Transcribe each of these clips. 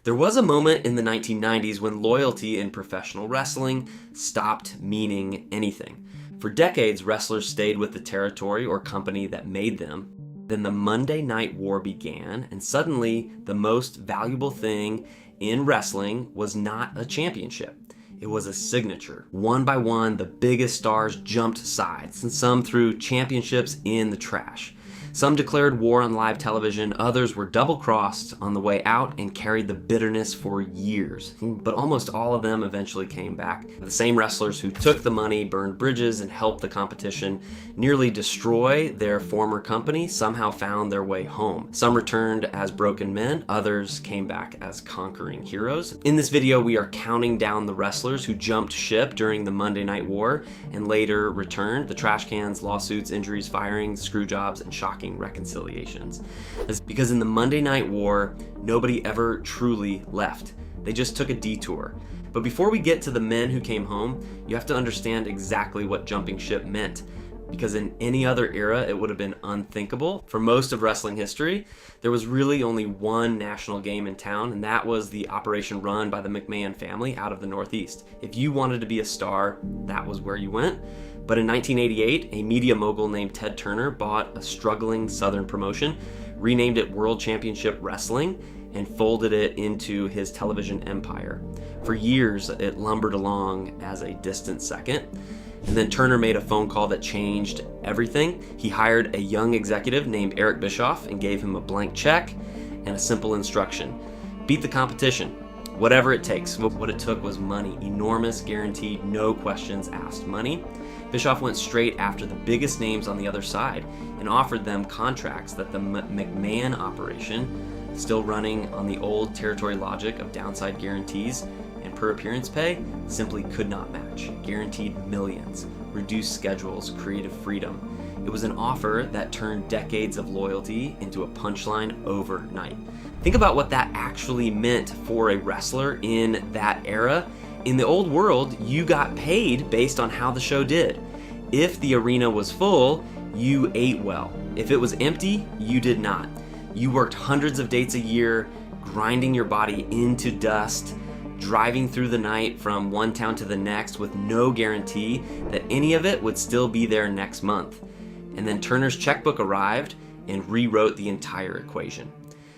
There was a moment in the 1990s when loyalty in professional wrestling stopped meaning anything. For decades, wrestlers stayed with the territory or company that made them. Then the Monday Night War began, and suddenly the most valuable thing in wrestling was not a championship. It was a signature. One by one, the biggest stars jumped sides, and some threw championships in the trash. Some declared war on live television, others were double-crossed on the way out and carried the bitterness for years. But almost all of them eventually came back. The same wrestlers who took the money, burned bridges, and helped the competition nearly destroy their former company somehow found their way home. Some returned as broken men, others came back as conquering heroes. In this video, we are counting down the wrestlers who jumped ship during the Monday Night War and later returned, the trash cans, lawsuits, injuries, firings, screw jobs, and shocking reconciliations. That's because in the Monday Night War, nobody ever truly left. They just took a detour. But before we get to the men who came home, you have to understand exactly what jumping ship meant. Because in any other era, it would have been unthinkable. For most of wrestling history, there was really only one national game in town, and that was the operation run by the McMahon family out of the Northeast. If you wanted to be a star, that was where you went. But in 1988, a media mogul named Ted Turner bought a struggling Southern promotion, renamed it World Championship Wrestling, and folded it into his television empire. For years, it lumbered along as a distant second. And then Turner made a phone call that changed everything. He hired a young executive named Eric Bischoff and gave him a blank check and a simple instruction. Beat the competition, whatever it takes. What it took was money, enormous, guaranteed, no questions asked money. Bischoff went straight after the biggest names on the other side and offered them contracts that the McMahon operation, still running on the old territory logic of downside guarantees and per appearance pay, simply could not match. Guaranteed millions, reduced schedules, creative freedom. It was an offer that turned decades of loyalty into a punchline overnight. Think about what that actually meant for a wrestler in that era. In the old world, you got paid based on how the show did. If the arena was full, you ate well. If it was empty, you did not. You worked hundreds of dates a year, grinding your body into dust, driving through the night from one town to the next with no guarantee that any of it would still be there next month. And then Turner's checkbook arrived and rewrote the entire equation.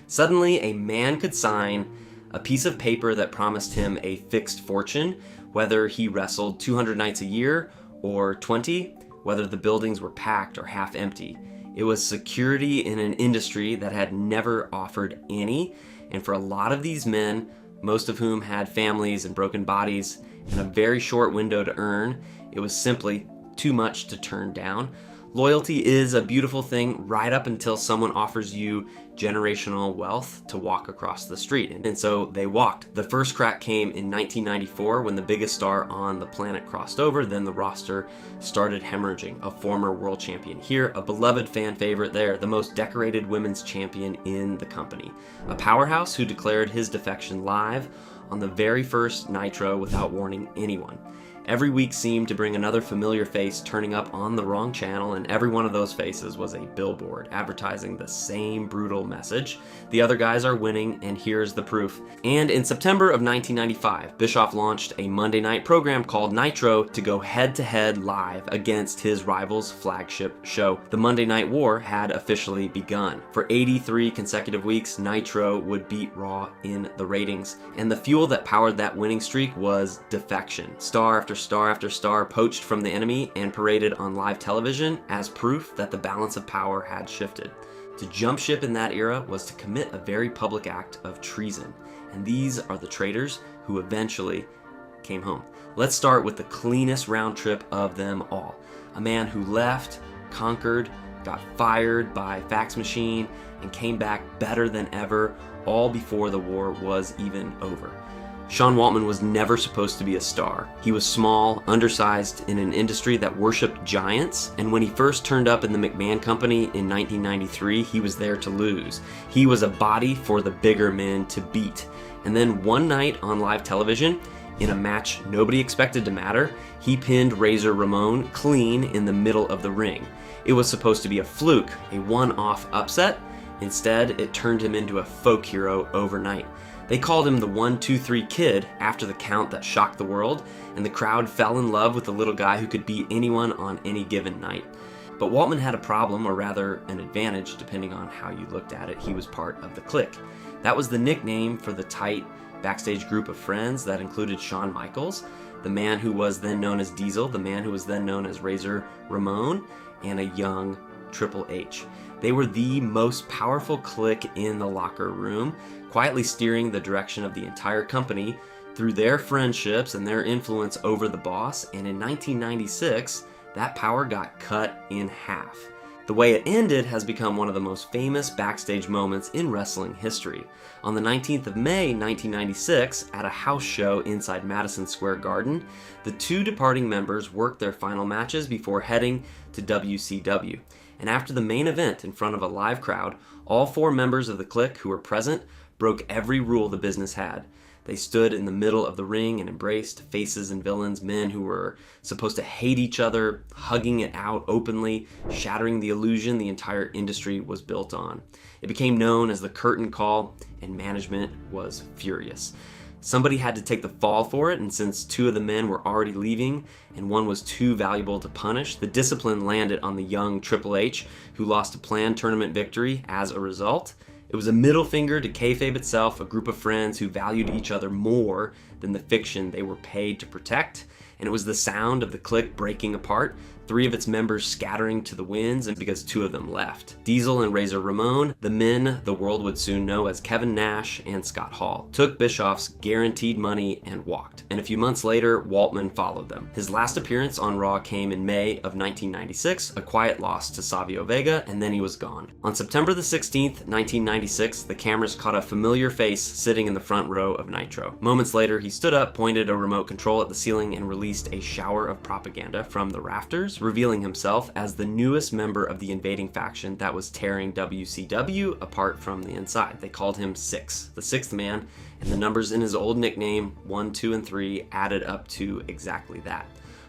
Suddenly, a man could sign a piece of paper that promised him a fixed fortune, whether he wrestled 200 nights a year or 20, whether the buildings were packed or half empty. It was security in an industry that had never offered any, and for a lot of these men, most of whom had families and broken bodies and a very short window to earn, it was simply too much to turn down. Loyalty is a beautiful thing right up until someone offers you generational wealth to walk across the street. And so they walked. The first crack came in 1994 when the biggest star on the planet crossed over. Then the roster started hemorrhaging. A former world champion here, a beloved fan favorite there, the most decorated women's champion in the company. A powerhouse who declared his defection live on the very first Nitro without warning anyone. Every week seemed to bring another familiar face turning up on the wrong channel, and every one of those faces was a billboard advertising the same brutal message. The other guys are winning, and here's the proof. And in September of 1995, Bischoff launched a Monday night program called Nitro to go head-to-head live against his rival's flagship show. The Monday Night War had officially begun. For 83 consecutive weeks, Nitro would beat Raw in the ratings, and the fuel that powered that winning streak was defection. Star after star after star poached from the enemy and paraded on live television as proof that the balance of power had shifted. To jump ship in that era was to commit a very public act of treason, and these are the traitors who eventually came home. Let's start with the cleanest round trip of them all. A man who left, conquered, got fired by fax machine, and came back better than ever, all before the war was even over. Sean Waltman was never supposed to be a star. He was small, undersized in an industry that worshipped giants, and when he first turned up in the McMahon Company in 1993, he was there to lose. He was a body for the bigger men to beat. And then one night on live television, in a match nobody expected to matter, he pinned Razor Ramon clean in the middle of the ring. It was supposed to be a fluke, a one-off upset. Instead, it turned him into a folk hero overnight. They called him the 1-2-3 Kid after the count that shocked the world, and the crowd fell in love with the little guy who could beat anyone on any given night. But Waltman had a problem, or rather an advantage, depending on how you looked at it. He was part of the Clique. That was the nickname for the tight backstage group of friends that included Shawn Michaels, the man who was then known as Diesel, the man who was then known as Razor Ramon, and a young Triple H. They were the most powerful clique in the locker room, quietly steering the direction of the entire company through their friendships and their influence over the boss, and in 1996, that power got cut in half. The way it ended has become one of the most famous backstage moments in wrestling history. On the 19th of May, 1996, at a house show inside Madison Square Garden, the two departing members worked their final matches before heading to WCW. And after the main event in front of a live crowd, all four members of the Clique who were present broke every rule the business had. They stood in the middle of the ring and embraced faces and villains, men who were supposed to hate each other, hugging it out openly, shattering the illusion the entire industry was built on. It became known as the curtain call, and management was furious. Somebody had to take the fall for it, and since two of the men were already leaving and one was too valuable to punish, the discipline landed on the young Triple H, who lost a planned tournament victory as a result. It was a middle finger to kayfabe itself, a group of friends who valued each other more than the fiction they were paid to protect, and it was the sound of the Clique breaking apart, three of its members scattering to the winds, and because two of them left. Diesel and Razor Ramon, the men the world would soon know as Kevin Nash and Scott Hall, took Bischoff's guaranteed money and walked. And a few months later, Waltman followed them. His last appearance on Raw came in May of 1996, a quiet loss to Savio Vega, and then he was gone. On September the 16th, 1996, the cameras caught a familiar face sitting in the front row of Nitro. Moments later, he stood up, pointed a remote control at the ceiling, and released a shower of propaganda from the rafters, revealing himself as the newest member of the invading faction that was tearing WCW apart from the inside. They called him Six, the sixth man, and the numbers in his old nickname, 1, 2, and 3, added up to exactly that.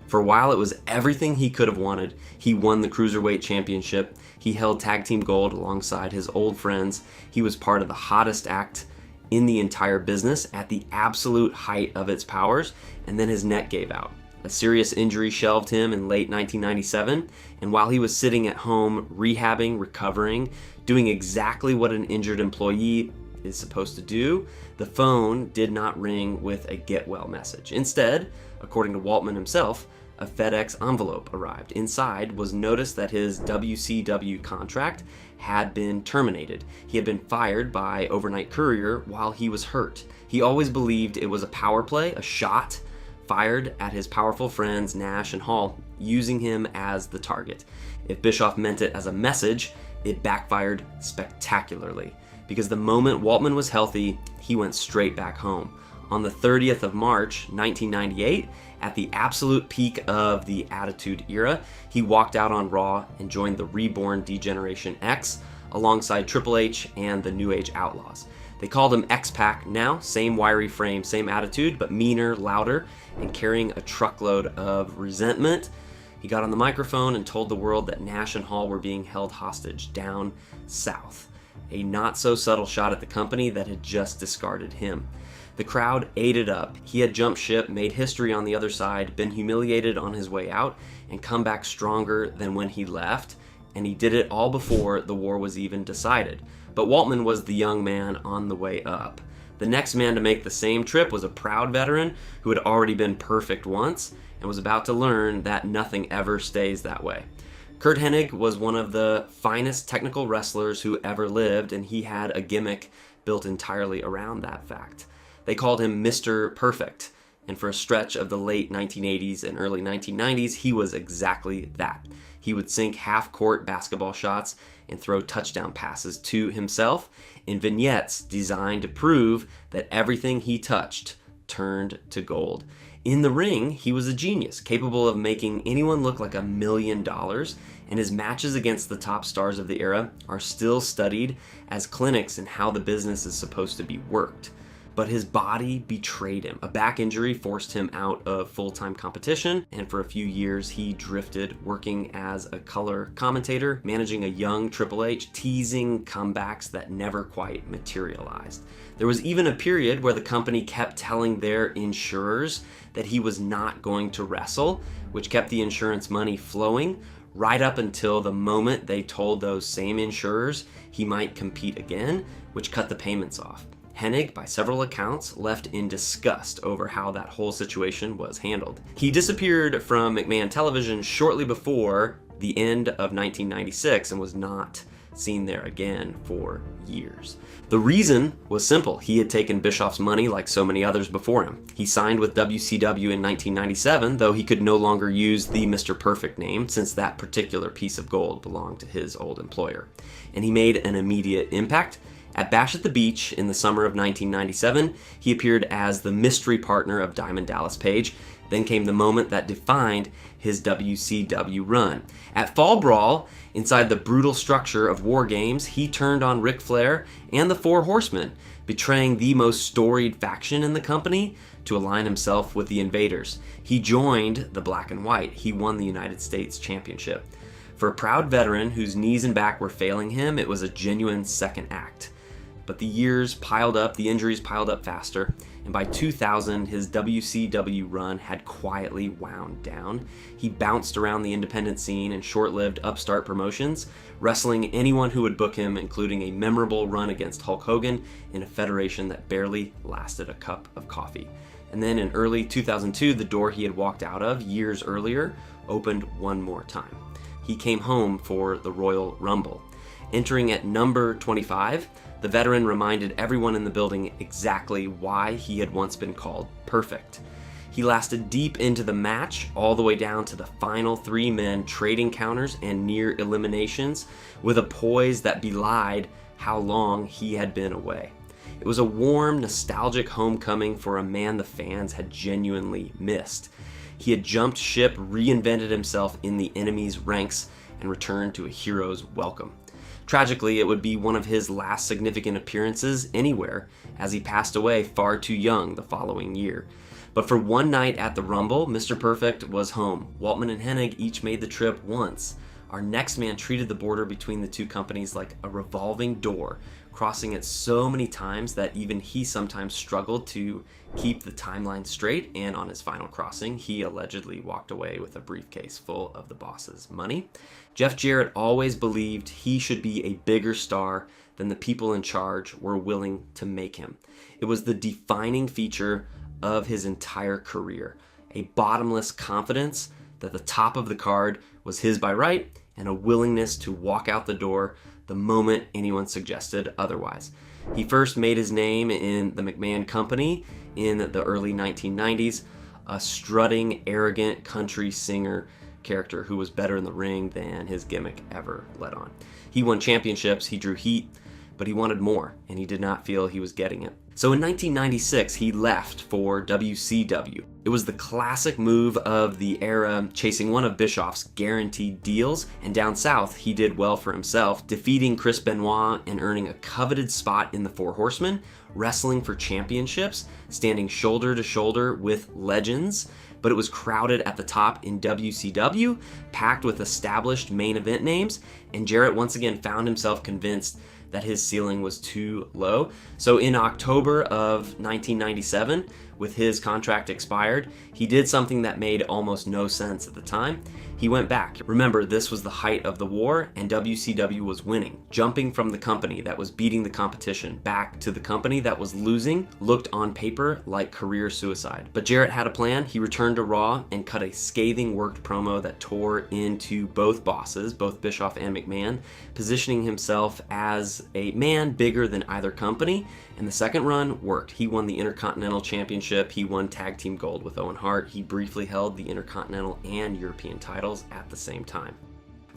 For a while, it was everything he could have wanted. He won the Cruiserweight Championship. He held Tag Team Gold alongside his old friends. He was part of the hottest act in the entire business at the absolute height of its powers, and then his neck gave out. A serious injury shelved him in late 1997, and while he was sitting at home rehabbing, recovering, doing exactly what an injured employee is supposed to do, the phone did not ring with a get well message. Instead, according to Waltman himself, a FedEx envelope arrived. Inside was notice that his WCW contract had been terminated. He had been fired by Overnight Courier while he was hurt. He always believed it was a power play, a shot fired at his powerful friends Nash and Hall, using him as the target. If Bischoff meant it as a message, it backfired spectacularly, because the moment Waltman was healthy, he went straight back home. On the 30th of March, 1998, at the absolute peak of the Attitude Era, he walked out on Raw and joined the reborn D-Generation X alongside Triple H and the New Age Outlaws. They called him X-Pac now, same wiry frame, same attitude, but meaner, louder, and carrying a truckload of resentment. He got on the microphone and told the world that Nash and Hall were being held hostage down south. A not-so-subtle shot at the company that had just discarded him. The crowd ate it up. He had jumped ship, made history on the other side, been humiliated on his way out, and come back stronger than when he left, and he did it all before the war was even decided. But Waltman was the young man on the way up. The next man to make the same trip was a proud veteran who had already been perfect once and was about to learn that nothing ever stays that way. Curt Hennig was one of the finest technical wrestlers who ever lived, and he had a gimmick built entirely around that fact. They called him Mr. Perfect, and for a stretch of the late 1980s and early 1990s, he was exactly that. He would sink half-court basketball shots and throw touchdown passes to himself in vignettes designed to prove that everything he touched turned to gold. In the ring, he was a genius, capable of making anyone look like $1 million, and his matches against the top stars of the era are still studied as clinics in how the business is supposed to be worked. but his body betrayed him. A back injury forced him out of full-time competition, and for a few years he drifted, working as a color commentator, managing a young Triple H, teasing comebacks that never quite materialized. There was even a period where the company kept telling their insurers that he was not going to wrestle, which kept the insurance money flowing right up until the moment they told those same insurers he might compete again, which cut the payments off. Hennig, by several accounts, left in disgust over how that whole situation was handled. He disappeared from McMahon Television shortly before the end of 1996 and was not seen there again for years. The reason was simple. He had taken Bischoff's money like so many others before him. He signed with WCW in 1997, though he could no longer use the Mr. Perfect name since that particular piece of gold belonged to his old employer. And he made an immediate impact. At Bash at the Beach in the summer of 1997, he appeared as the mystery partner of Diamond Dallas Page. Then came the moment that defined his WCW run. At Fall Brawl, inside the brutal structure of War Games, he turned on Ric Flair and the Four Horsemen, betraying the most storied faction in the company to align himself with the Invaders. He joined the Black and White. He won the United States Championship. For a proud veteran whose knees and back were failing him, it was a genuine second act. But the years piled up, the injuries piled up faster, and by 2000, his WCW run had quietly wound down. He bounced around the independent scene in short-lived upstart promotions, wrestling anyone who would book him, including a memorable run against Hulk Hogan in a federation that barely lasted a cup of coffee. And then in early 2002, the door he had walked out of years earlier opened one more time. He came home for the Royal Rumble. Entering at number 25, the veteran reminded everyone in the building exactly why he had once been called perfect. He lasted deep into the match, all the way down to the final 3 men trading counters and near eliminations, with a poise that belied how long he had been away. It was a warm, nostalgic homecoming for a man the fans had genuinely missed. He had jumped ship, reinvented himself in the enemy's ranks, and returned to a hero's welcome. Tragically, it would be one of his last significant appearances anywhere, as he passed away far too young the following year. But for one night at the Rumble, Mr. Perfect was home. Waltman and Hennig each made the trip once. Our next man treated the border between the two companies like a revolving door, crossing it so many times that even he sometimes struggled to keep the timeline straight, and on his final crossing, he allegedly walked away with a briefcase full of the boss's money. Jeff Jarrett always believed he should be a bigger star than the people in charge were willing to make him. It was the defining feature of his entire career, a bottomless confidence that the top of the card was his by right, and a willingness to walk out the door the moment anyone suggested otherwise. He first made his name in the McMahon Company in the early 1990s, a strutting, arrogant country singer character who was better in the ring than his gimmick ever let on. He won championships, he drew heat, but he wanted more, and he did not feel he was getting it. So in 1996, he left for WCW. It was the classic move of the era, chasing one of Bischoff's guaranteed deals, and down south, he did well for himself, defeating Chris Benoit and earning a coveted spot in the Four Horsemen, wrestling for championships, standing shoulder to shoulder with legends. But it was crowded at the top in WCW, packed with established main event names, and Jarrett once again found himself convinced that his ceiling was too low. So in October of 1997, with his contract expired, he did something that made almost no sense at the time. He went back. Remember, this was the height of the war, and WCW was winning. Jumping from the company that was beating the competition back to the company that was losing looked on paper like career suicide. But Jarrett had a plan. He returned to Raw and cut a scathing worked promo that tore into both bosses, both Bischoff and McMahon, positioning himself as a man bigger than either company. And the second run worked. He won the Intercontinental Championship. He won Tag Team Gold with Owen Hart. He briefly held the Intercontinental and European titles at the same time.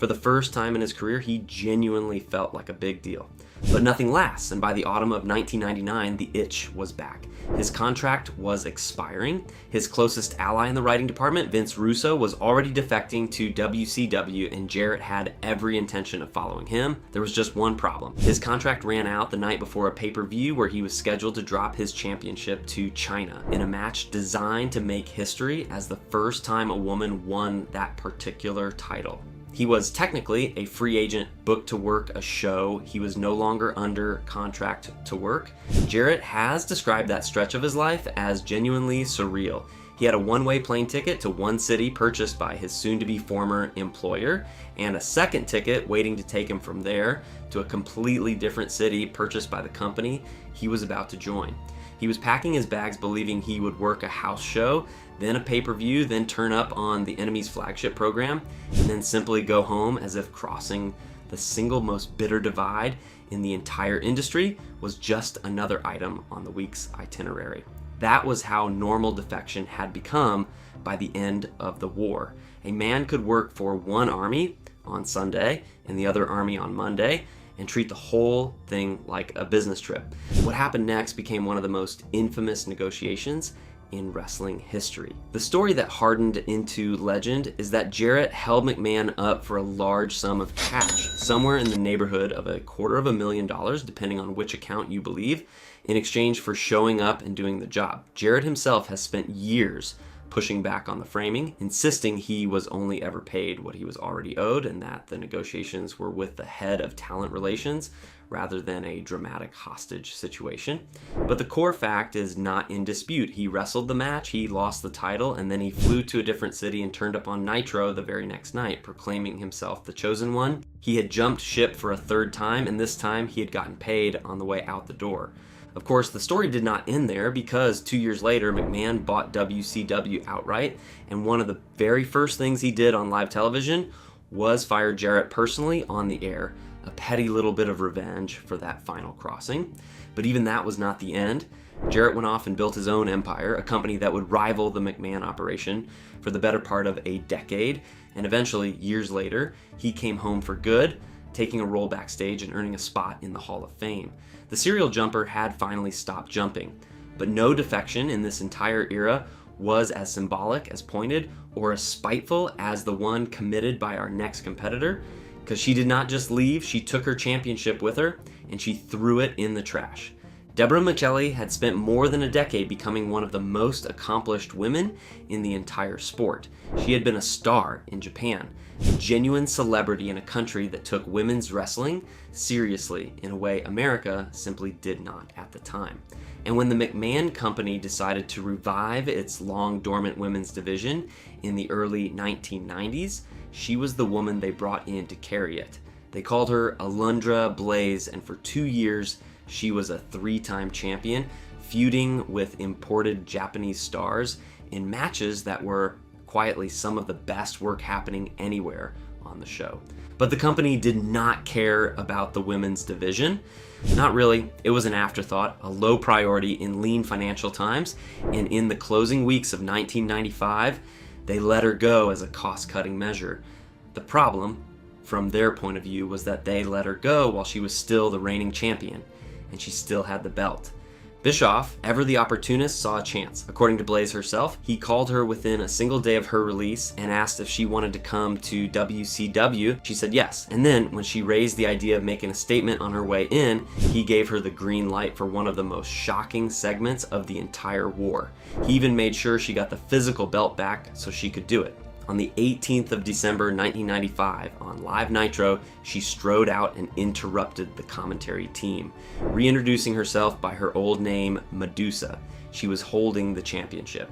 For the first time in his career, he genuinely felt like a big deal. But nothing lasts, and by the autumn of 1999, the itch was back. His contract was expiring. His closest ally in the writing department, Vince Russo, was already defecting to WCW, and Jarrett had every intention of following him. There was just one problem. His contract ran out the night before a pay-per-view where he was scheduled to drop his championship to Chyna in a match designed to make history as the first time a woman won that particular title. He was technically a free agent booked to work a show. He was no longer under contract to work. Jarrett has described that stretch of his life as genuinely surreal. He had a one-way plane ticket to one city purchased by his soon-to-be former employer, and a second ticket waiting to take him from there to a completely different city purchased by the company he was about to join. He was packing his bags believing he would work a house show, then a pay-per-view, then turn up on the enemy's flagship program, and then simply go home as if crossing the single most bitter divide in the entire industry was just another item on the week's itinerary. That was how normal defection had become by the end of the war. A man could work for one army on Sunday and the other army on Monday, and treat the whole thing like a business trip. What happened next became one of the most infamous negotiations in wrestling history. The story that hardened into legend is that Jarrett held McMahon up for a large sum of cash, somewhere in the neighborhood of $250,000, depending on which account you believe, in exchange for showing up and doing the job. Jarrett himself has spent years pushing back on the framing, insisting he was only ever paid what he was already owed and that the negotiations were with the head of talent relations rather than a dramatic hostage situation. But the core fact is not in dispute. He wrestled the match, he lost the title, and then he flew to a different city and turned up on Nitro the very next night, proclaiming himself the chosen one. He had jumped ship for a third time, and this time he had gotten paid on the way out the door. Of course, the story did not end there because 2 years later, McMahon bought WCW outright, and one of the very first things he did on live television was fire Jarrett personally on the air, a petty little bit of revenge for that final crossing. But even that was not the end. Jarrett went off and built his own empire, a company that would rival the McMahon operation for the better part of a decade, and eventually, years later, he came home for good, taking a role backstage and earning a spot in the Hall of Fame. The serial jumper had finally stopped jumping, but no defection in this entire era was as symbolic, as pointed, or as spiteful as the one committed by our next competitor, because she did not just leave, she took her championship with her, and she threw it in the trash. Deborah Michelli had spent more than a decade becoming one of the most accomplished women in the entire sport. She had been a star in Japan, a genuine celebrity in a country that took women's wrestling seriously in a way America simply did not at the time. And when the McMahon Company decided to revive its long-dormant women's division in the early 1990s, she was the woman they brought in to carry it. They called her Alundra Blaze, and for 2 years, she was a 3-time champion, feuding with imported Japanese stars in matches that were quietly some of the best work happening anywhere on the show. But the company did not care about the women's division. Not really. It was an afterthought, a low priority in lean financial times, and in the closing weeks of 1995, they let her go as a cost-cutting measure. The problem, from their point of view, was that they let her go while she was still the reigning champion, and she still had the belt. Bischoff, ever the opportunist, saw a chance. According to Blaze herself, he called her within a single day of her release and asked if she wanted to come to WCW. She said yes. And then, when she raised the idea of making a statement on her way in, he gave her the green light for one of the most shocking segments of the entire war. He even made sure she got the physical belt back so she could do it. On the 18th of December 1995, on Live Nitro, she strode out and interrupted the commentary team, reintroducing herself by her old name, Medusa. She was holding the championship.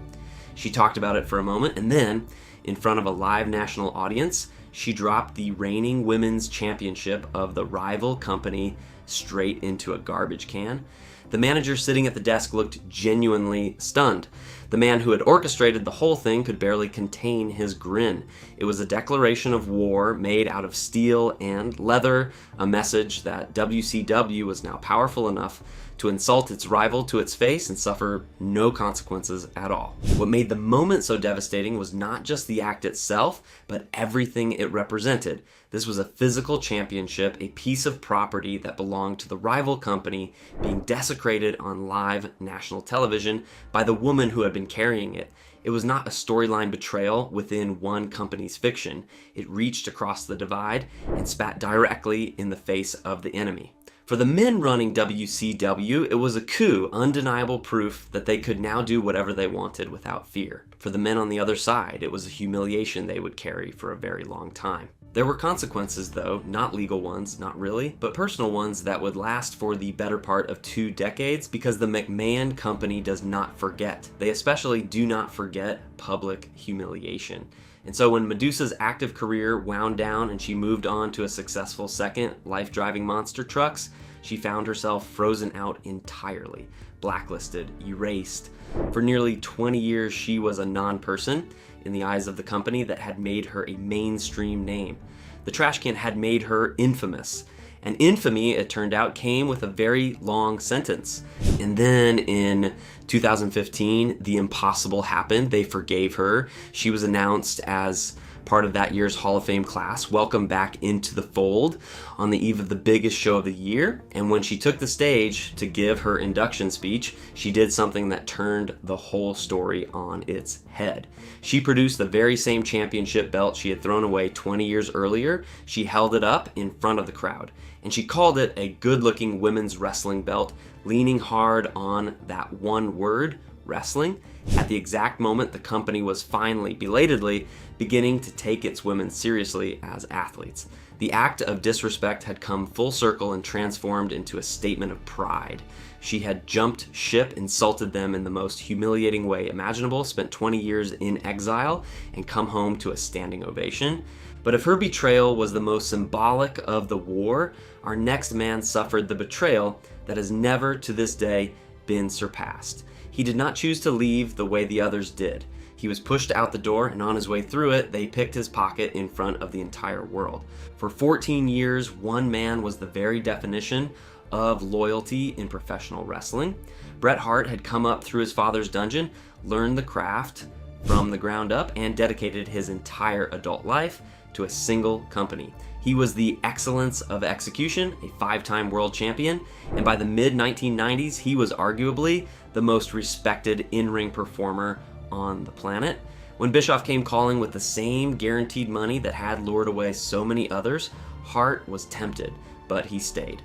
She talked about it for a moment, and then, in front of a live national audience, she dropped the reigning women's championship of the rival company straight into a garbage can. The manager sitting at the desk looked genuinely stunned. The man who had orchestrated the whole thing could barely contain his grin. It was a declaration of war made out of steel and leather, a message that WCW was now powerful enough to insult its rival to its face and suffer no consequences at all. What made the moment so devastating was not just the act itself, but everything it represented. This was a physical championship, a piece of property that belonged to the rival company, being desecrated on live national television by the woman who had been carrying it. It was not a storyline betrayal within one company's fiction. It reached across the divide and spat directly in the face of the enemy. For the men running WCW, it was a coup, undeniable proof that they could now do whatever they wanted without fear. For the men on the other side, it was a humiliation they would carry for a very long time. There were consequences though, not legal ones, not really, but personal ones that would last for the better part of 2 decades because the McMahon company does not forget. They especially do not forget public humiliation. And so when Medusa's active career wound down and she moved on to a successful second, life driving monster trucks, she found herself frozen out entirely, blacklisted, erased. For nearly 20 years, she was a non-person in the eyes of the company that had made her a mainstream name. The trash can had made her infamous. And infamy, it turned out, came with a very long sentence. And then in 2015, the impossible happened. They forgave her. She was announced as part of that year's Hall of Fame class, welcomed back into the fold on the eve of the biggest show of the year. And when she took the stage to give her induction speech, she did something that turned the whole story on its head. She produced the very same championship belt she had thrown away 20 years earlier. She held it up in front of the crowd, and she called it a good-looking women's wrestling belt, leaning hard on that one word, wrestling, at the exact moment the company was finally, belatedly, beginning to take its women seriously as athletes. The act of disrespect had come full circle and transformed into a statement of pride. She had jumped ship, insulted them in the most humiliating way imaginable, spent 20 years in exile, and come home to a standing ovation. But if her betrayal was the most symbolic of the war, our next man suffered the betrayal that has never to this day been surpassed. He did not choose to leave the way the others did. He was pushed out the door, and on his way through it, they picked his pocket in front of the entire world. For 14 years, one man was the very definition of loyalty in professional wrestling. Bret Hart had come up through his father's dungeon, learned the craft from the ground up, and dedicated his entire adult life to a single company. He was the excellence of execution, a 5-time world champion, and by the mid-1990s, he was arguably the most respected in-ring performer on the planet. When Bischoff came calling with the same guaranteed money that had lured away so many others, Hart was tempted, but he stayed.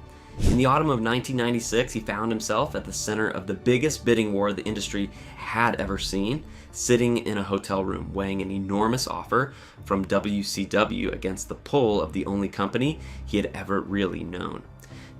In the autumn of 1996, he found himself at the center of the biggest bidding war the industry had ever seen, sitting in a hotel room, weighing an enormous offer from WCW against the pull of the only company he had ever really known.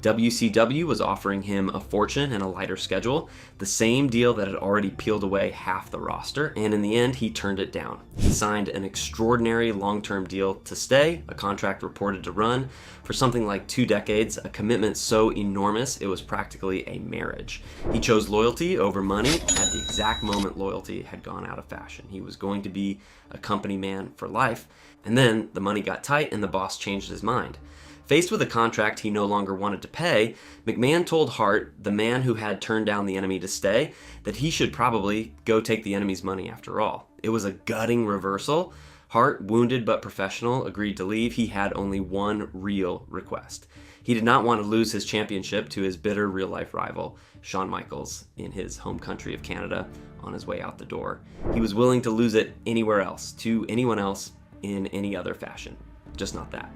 WCW was offering him a fortune and a lighter schedule, the same deal that had already peeled away half the roster, and in the end, he turned it down. He signed an extraordinary long-term deal to stay, a contract reported to run for something like 2 decades, a commitment so enormous it was practically a marriage. He chose loyalty over money at the exact moment loyalty had gone out of fashion. He was going to be a company man for life, and then the money got tight and the boss changed his mind. Faced with a contract he no longer wanted to pay, McMahon told Hart, the man who had turned down the enemy to stay, that he should probably go take the enemy's money after all. It was a gutting reversal. Hart, wounded but professional, agreed to leave. He had only one real request. He did not want to lose his championship to his bitter real-life rival, Shawn Michaels, in his home country of Canada on his way out the door. He was willing to lose it anywhere else, to anyone else in any other fashion, just not that.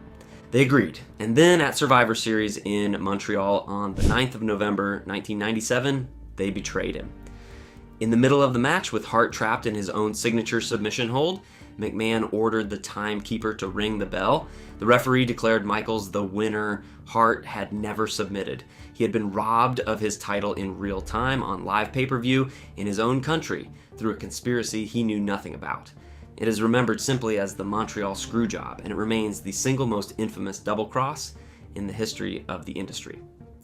They agreed, and then at Survivor Series in Montreal on the 9th of November 1997, they betrayed him. In the middle of the match, with Hart trapped in his own signature submission hold, McMahon ordered the timekeeper to ring the bell. The referee declared Michaels the winner. Hart had never submitted. He had been robbed of his title in real time on live pay-per-view in his own country through a conspiracy he knew nothing about. It is remembered simply as the Montreal Screwjob, and it remains the single most infamous double-cross in the history of the industry.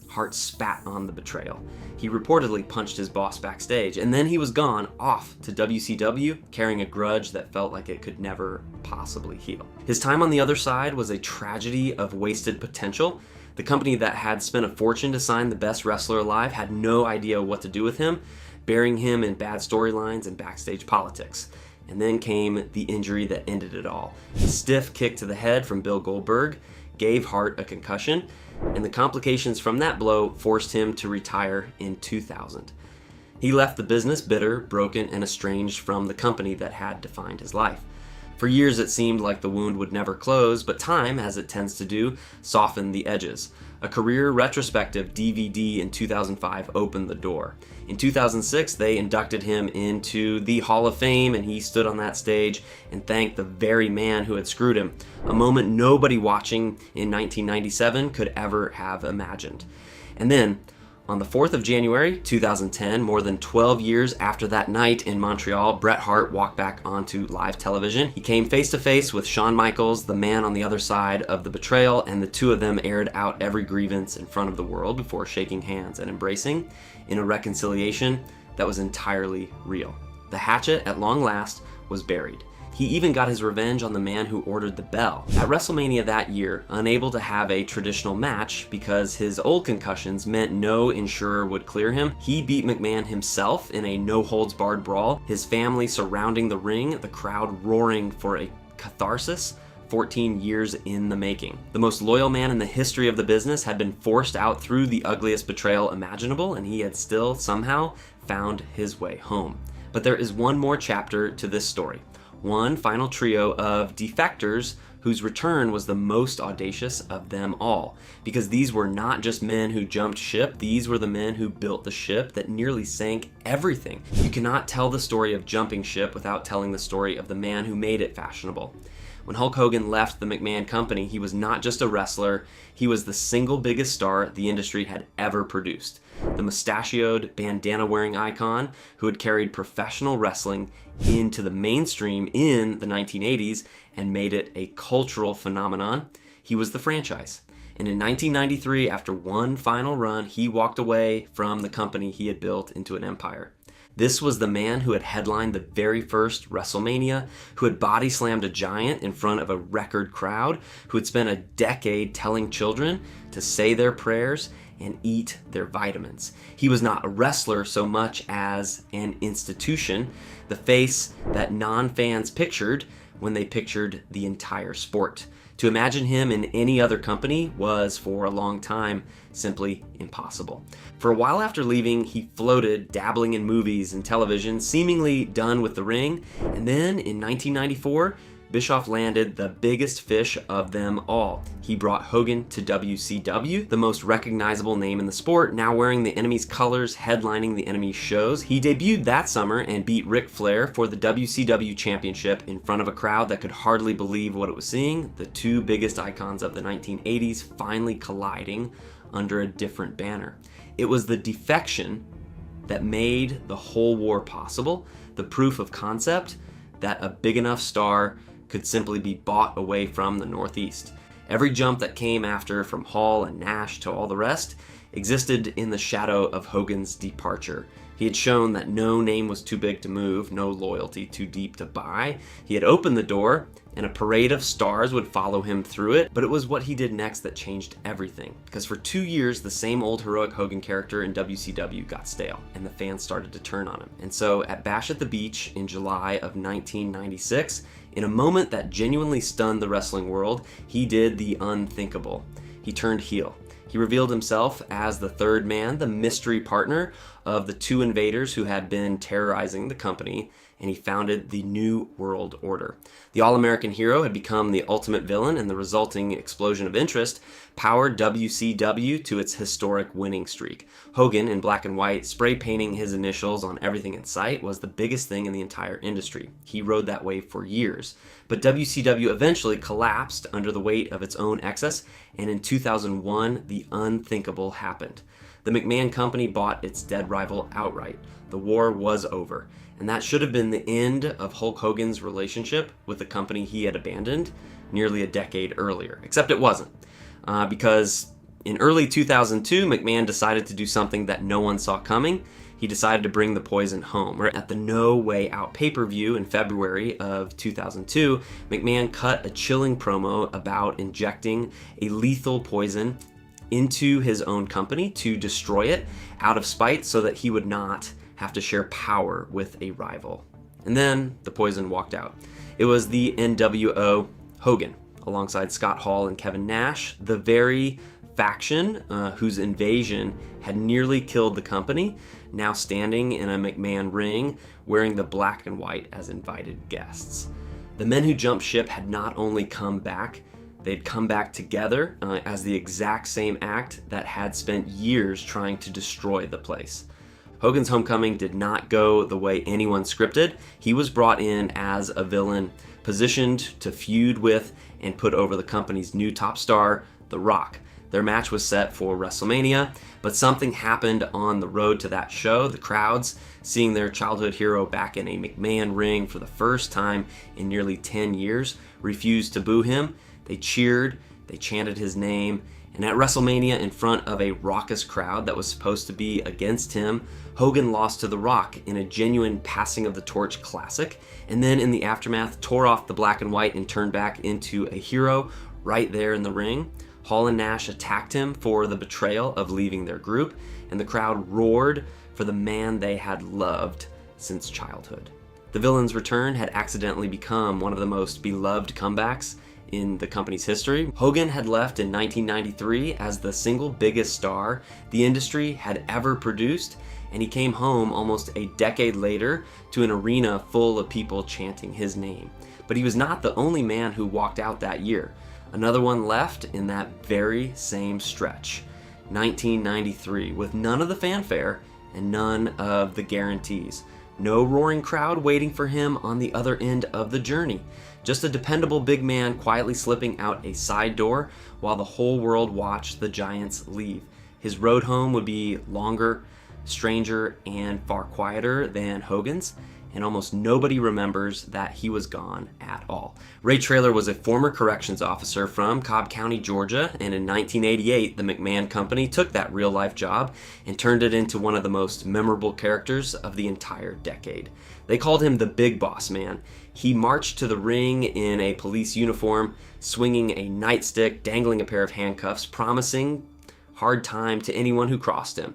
Hart spat on the betrayal. He reportedly punched his boss backstage, and then he was gone, off to WCW, carrying a grudge that felt like it could never possibly heal. His time on the other side was a tragedy of wasted potential. The company that had spent a fortune to sign the best wrestler alive had no idea what to do with him, burying him in bad storylines and backstage politics. And then came the injury that ended it all. A stiff kick to the head from Bill Goldberg gave Hart a concussion, and the complications from that blow forced him to retire in 2000. He left the business bitter, broken, and estranged from the company that had defined his life. For years it seemed like the wound would never close, but time, as it tends to do, softened the edges. A career retrospective DVD in 2005 opened the door. In 2006, they inducted him into the Hall of Fame, and he stood on that stage and thanked the very man who had screwed him, a moment nobody watching in 1997 could ever have imagined. And then, on the 4th of January 2010, more than 12 years after that night in Montreal, Bret Hart walked back onto live television. He came face to face with Shawn Michaels, the man on the other side of the betrayal, and the two of them aired out every grievance in front of the world before shaking hands and embracing in a reconciliation that was entirely real. The hatchet, at long last, was buried. He even got his revenge on the man who ordered the bell. At WrestleMania that year, unable to have a traditional match because his old concussions meant no insurer would clear him, he beat McMahon himself in a no-holds-barred brawl, his family surrounding the ring, the crowd roaring for a catharsis 14 years in the making. The most loyal man in the history of the business had been forced out through the ugliest betrayal imaginable, and he had still somehow found his way home. But there is one more chapter to this story. One final trio of defectors whose return was the most audacious of them all. Because these were not just men who jumped ship, these were the men who built the ship that nearly sank everything. You cannot tell the story of jumping ship without telling the story of the man who made it fashionable. When Hulk Hogan left the McMahon Company, he was not just a wrestler, he was the single biggest star the industry had ever produced. The mustachioed, bandana-wearing icon who had carried professional wrestling into the mainstream in the 1980s and made it a cultural phenomenon. He was the franchise. And in 1993, after one final run, he walked away from the company he had built into an empire. This was the man who had headlined the very first WrestleMania, who had body slammed a giant in front of a record crowd, who had spent a decade telling children to say their prayers and eat their vitamins. He was not a wrestler so much as an institution, the face that non-fans pictured when they pictured the entire sport. To imagine him in any other company was, for a long time, simply impossible. For a while after leaving, he floated, dabbling in movies and television, seemingly done with the ring, and then in 1994, Bischoff landed the biggest fish of them all. He brought Hogan to WCW, the most recognizable name in the sport, now wearing the enemy's colors, headlining the enemy's shows. He debuted that summer and beat Ric Flair for the WCW Championship in front of a crowd that could hardly believe what it was seeing, the two biggest icons of the 1980s finally colliding under a different banner. It was the defection that made the whole war possible, the proof of concept that a big enough star could simply be bought away from the Northeast. Every jump that came after, from Hall and Nash to all the rest, existed in the shadow of Hogan's departure. He had shown that no name was too big to move, no loyalty too deep to buy. He had opened the door, and a parade of stars would follow him through it, but it was what he did next that changed everything. Because for 2 years, the same old heroic Hogan character in WCW got stale, and the fans started to turn on him. And so at Bash at the Beach in July of 1996, in a moment that genuinely stunned the wrestling world, he did the unthinkable. He turned heel. He revealed himself as the third man, the mystery partner of the two invaders who had been terrorizing the company, and he founded the New World Order. The All-American hero had become the ultimate villain, and the resulting explosion of interest powered WCW to its historic winning streak. Hogan, in black and white, spray painting his initials on everything in sight, was the biggest thing in the entire industry. He rode that wave for years. But WCW eventually collapsed under the weight of its own excess, and in 2001, the unthinkable happened. The McMahon Company bought its dead rival outright. The war was over, and that should have been the end of Hulk Hogan's relationship with the company he had abandoned nearly a decade earlier. Except it wasn't, because in early 2002, McMahon decided to do something that no one saw coming. He decided to bring the poison home. At the No Way Out pay-per-view in February of 2002, McMahon cut a chilling promo about injecting a lethal poison into his own company to destroy it out of spite so that he would not have to share power with a rival. And then the Poison walked out. It was the NWO Hogan, alongside Scott Hall and Kevin Nash, the very faction whose invasion had nearly killed the company, now standing in a McMahon ring wearing the black and white as invited guests. The men who jumped ship had not only come back, they'd come back together as the exact same act that had spent years trying to destroy the place. Hogan's homecoming did not go the way anyone scripted. He was brought in as a villain, positioned to feud with and put over the company's new top star, The Rock. Their match was set for WrestleMania, but something happened on the road to that show. The crowds, seeing their childhood hero back in a McMahon ring for the first time in nearly 10 years, refused to boo him. They cheered, they chanted his name, and at WrestleMania, in front of a raucous crowd that was supposed to be against him, Hogan lost to The Rock in a genuine passing of the torch classic, and then in the aftermath tore off the black and white and turned back into a hero right there in the ring. Hall and Nash attacked him for the betrayal of leaving their group, and the crowd roared for the man they had loved since childhood. The villain's return had accidentally become one of the most beloved comebacks in the company's history. Hogan had left in 1993 as the single biggest star the industry had ever produced, and he came home almost a decade later to an arena full of people chanting his name. But he was not the only man who walked out that year. Another one left in that very same stretch, 1993, with none of the fanfare and none of the guarantees. No roaring crowd waiting for him on the other end of the journey. Just a dependable big man quietly slipping out a side door while the whole world watched the Giants leave. His road home would be longer, stranger, and far quieter than Hogan's, and almost nobody remembers that he was gone at all. Ray Traylor was a former corrections officer from Cobb County, Georgia, and in 1988, the McMahon Company took that real-life job and turned it into one of the most memorable characters of the entire decade. They called him the Big Boss Man. He marched to the ring in a police uniform, swinging a nightstick, dangling a pair of handcuffs, promising hard time to anyone who crossed him.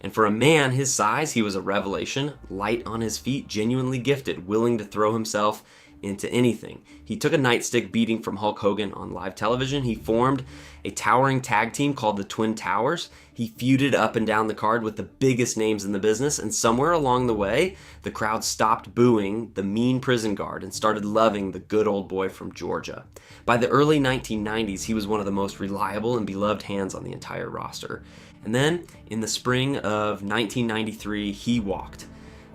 And for a man his size, he was a revelation, light on his feet, genuinely gifted, willing to throw himself into anything. He took a nightstick beating from Hulk Hogan on live television. He formed a towering tag team called the Twin Towers. He feuded up and down the card with the biggest names in the business, and somewhere along the way, the crowd stopped booing the mean prison guard and started loving the good old boy from Georgia. By the early 1990s, he was one of the most reliable and beloved hands on the entire roster. And then, in the spring of 1993, he walked.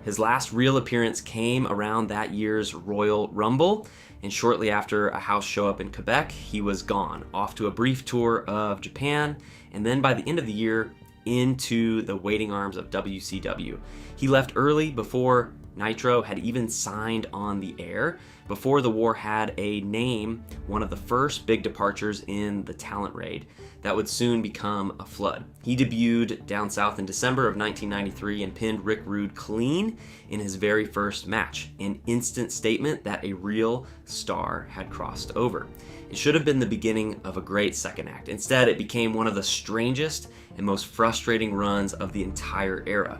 His last real appearance came around that year's Royal Rumble, and shortly after a house show up in Quebec, he was gone, off to a brief tour of Japan, and then by the end of the year, into the waiting arms of WCW. He left early before Nitro had even signed on the air, before the war had a name, one of the first big departures in the talent raid that would soon become a flood. He debuted down south in December of 1993 and pinned Rick Rude clean in his very first match, an instant statement that a real star had crossed over. It should have been the beginning of a great second act. Instead, it became one of the strangest and most frustrating runs of the entire era,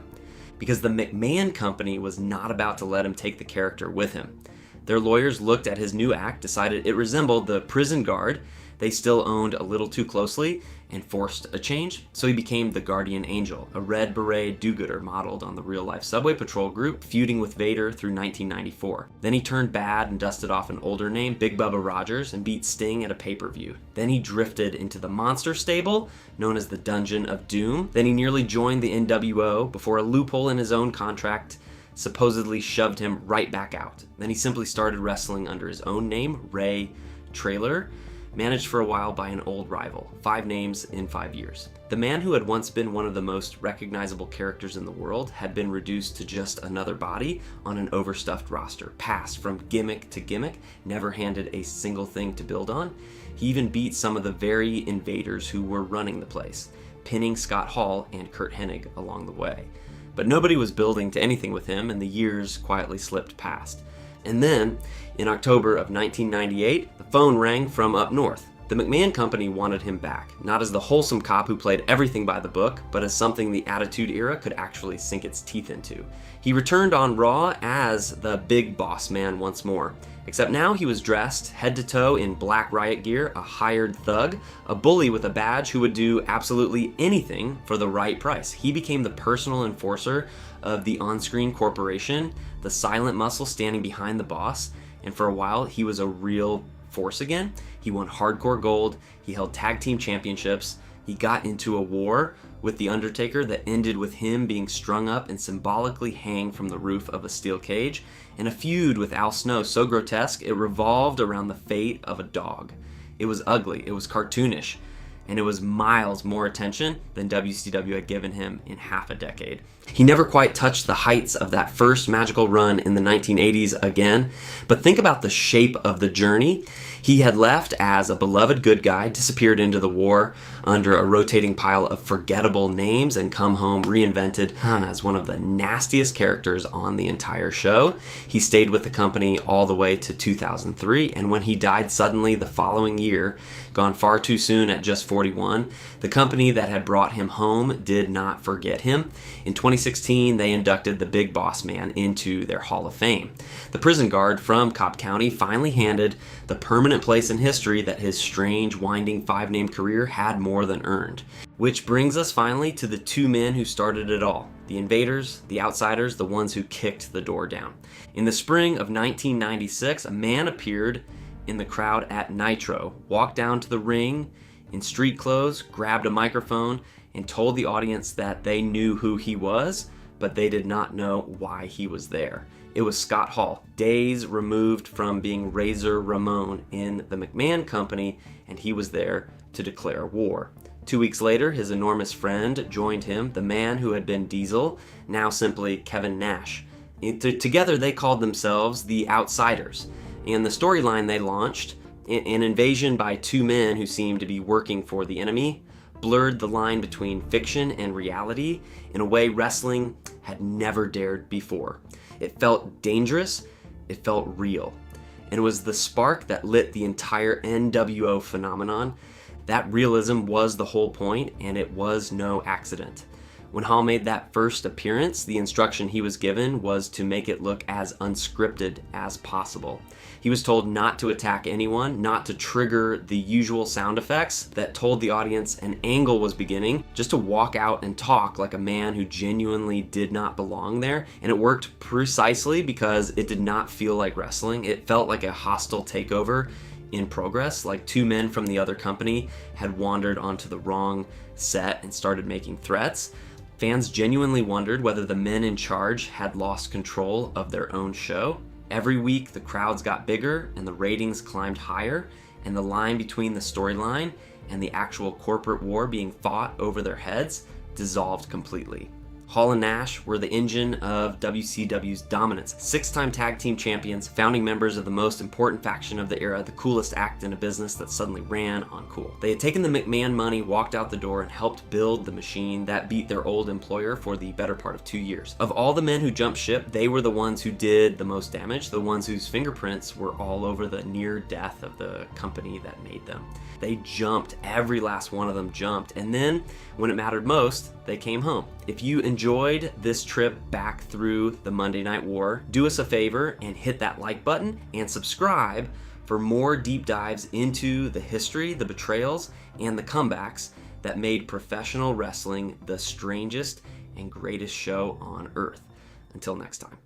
because the McMahon Company was not about to let him take the character with him. Their lawyers looked at his new act, decided it resembled the prison guard they still owned a little too closely, and forced a change. So he became the Guardian Angel, a red beret do-gooder modeled on the real-life Subway Patrol group, feuding with Vader through 1994. Then he turned bad and dusted off an older name, Big Bubba Rogers, and beat Sting at a pay-per-view. Then he drifted into the monster stable, known as the Dungeon of Doom. Then he nearly joined the NWO before a loophole in his own contract supposedly shoved him right back out. Then he simply started wrestling under his own name, Ray Traylor, managed for a while by an old rival, 5 names in 5 years. The man who had once been one of the most recognizable characters in the world had been reduced to just another body on an overstuffed roster, passed from gimmick to gimmick, never handed a single thing to build on. He even beat some of the very invaders who were running the place, pinning Scott Hall and Kurt Hennig along the way. But nobody was building to anything with him, and the years quietly slipped past. And then, in October of 1998, the phone rang from up north. The McMahon Company wanted him back, not as the wholesome cop who played everything by the book, but as something the Attitude Era could actually sink its teeth into. He returned on Raw as the Big Boss Man once more, except now he was dressed head to toe in black riot gear, a hired thug, a bully with a badge who would do absolutely anything for the right price. He became the personal enforcer of the on-screen corporation, the silent muscle standing behind the boss, and for a while he was a real force again. He won hardcore gold, he held tag team championships, he got into a war with The Undertaker that ended with him being strung up and symbolically hang from the roof of a steel cage, and a feud with Al Snow so grotesque it revolved around the fate of a dog. It was ugly, it was cartoonish, and it was miles more attention than WCW had given him in half a decade. He never quite touched the heights of that first magical run in the 1980s again, but think about the shape of the journey. He had left as a beloved good guy, disappeared into the war under a rotating pile of forgettable names, and come home reinvented as one of the nastiest characters on the entire show. He stayed with the company all the way to 2003, and when he died suddenly the following year, gone far too soon at just 41, the company that had brought him home did not forget him. In 2016, they inducted the Big Boss Man into their Hall of Fame. The prison guard from Cobb County finally handed the permanent place in history that his strange, winding five-name career had more than earned. Which brings us finally to the two men who started it all. The invaders, the outsiders, the ones who kicked the door down. In the spring of 1996, a man appeared in the crowd at Nitro, walked down to the ring in street clothes, grabbed a microphone, and told the audience that they knew who he was, but they did not know why he was there. It was Scott Hall, days removed from being Razor Ramon in the McMahon Company, and he was there to declare war. 2 weeks later, his enormous friend joined him, the man who had been Diesel, now simply Kevin Nash. Together they called themselves the Outsiders, and the storyline they launched, an invasion by two men who seemed to be working for the enemy, blurred the line between fiction and reality in a way wrestling had never dared before. It felt dangerous, it felt real, and it was the spark that lit the entire NWO phenomenon. That realism was the whole point, and it was no accident. When Hall made that first appearance, the instruction he was given was to make it look as unscripted as possible. He was told not to attack anyone, not to trigger the usual sound effects that told the audience an angle was beginning, just to walk out and talk like a man who genuinely did not belong there. And it worked precisely because it did not feel like wrestling. It felt like a hostile takeover in progress, like two men from the other company had wandered onto the wrong set and started making threats. Fans genuinely wondered whether the men in charge had lost control of their own show. Every week, the crowds got bigger and the ratings climbed higher, and the line between the storyline and the actual corporate war being fought over their heads dissolved completely. Hall and Nash were the engine of WCW's dominance. 6-time tag team champions, founding members of the most important faction of the era, the coolest act in a business that suddenly ran on cool. They had taken the McMahon money, walked out the door, and helped build the machine that beat their old employer for the better part of 2 years. Of all the men who jumped ship, they were the ones who did the most damage, the ones whose fingerprints were all over the near death of the company that made them. They jumped, every last one of them jumped, and then, when it mattered most, they came home. If you enjoyed this trip back through the Monday Night War, do us a favor and hit that like button and subscribe for more deep dives into the history, the betrayals, and the comebacks that made professional wrestling the strangest and greatest show on earth. Until next time.